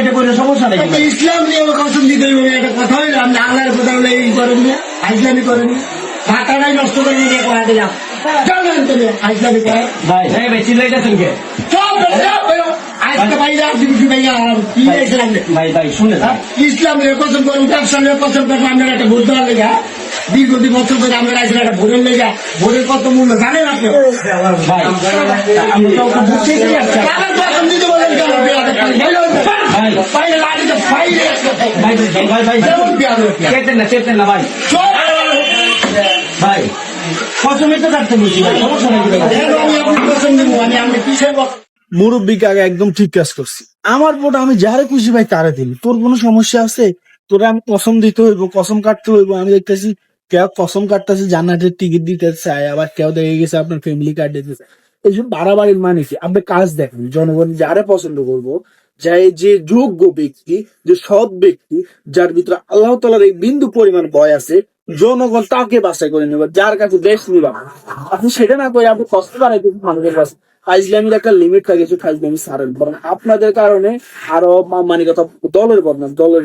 এটা করে সমস্যা নেই। ইসলাম নিয়ে কসম দিতে হইব একটা কথা হইলো আপনি আল্লাহর কথা বলে এই করেন না আইসলামি করেন না টাকাটাই নষ্ট করে নিয়ে করা দিলাম জানেন তুমি আইসলামি করে ভাই ভাই চিল্লাইতেছেন কে? সব আজকে ভাইরা দিবি ভাইয়া কি ইসলাম ভাই ভাই শুনে ইসলাম নিয়ে কসম করেন ব্যবসা নিয়ে কসম করেন আপনার একটা ভোট দেওয়ার লেগা দীর্ঘদিন বছর ধরে আমরা আইসলাম একটা ভোটের লেগা ভোটের কত মূল্য জানেন আপনি ভাই আমি তো ওকে বুঝতেই পারছি। কারণ কসম দিতে বলেন কেন বাইরে লাড়িতে বাইরে ভাই ভাই ভাই যেমন পেয়ারে চেতেন না ভাই ভাই কসমে তো কাটতে বলছি ভাই সমস্যা নেই। আমি আপনার কসম দিব আমি কিসের মুরব্বীকে আগে একদম ঠিক কাজ করছি। আমার ভোট আমি যারে খুশি ভাই তারে দিল। তোর কোনো সমস্যা আছে? তোরা আমি কসম দিতে হইব, কসম কাটতে হইব। আমি দেখতেছি কেউ কসম কাটতেছে জান্নাতের টিকিট দিতে চায়, আবার কেউ দেখে গেছে আপনার ফ্যামিলি কার্ড দিতে চায়। এইসব বাড়াবাড়ির মানে কি? আপনি কাজ দেখেন, জনগণ যারে পছন্দ করবো, যে যোগ্য ব্যক্তি, যে সৎ ব্যক্তি, যার ভিতরে আল্লাহ তাআলার এই বিন্দু পরিমাণ ভয় আছে, জনগণ তাকে বাছাই করে নেবে, যার কাছে দেশ নিবা। আপনি সেটা না করে আপনি কষ্ট বাড়াইতে মানুষের কাছে ফাইজলামির একটা লিমিট থাকে, ফাইজলামি ছাড়েন। বরং আপনাদের কারণে আরো মানে কথা দলের বদনাম, দলের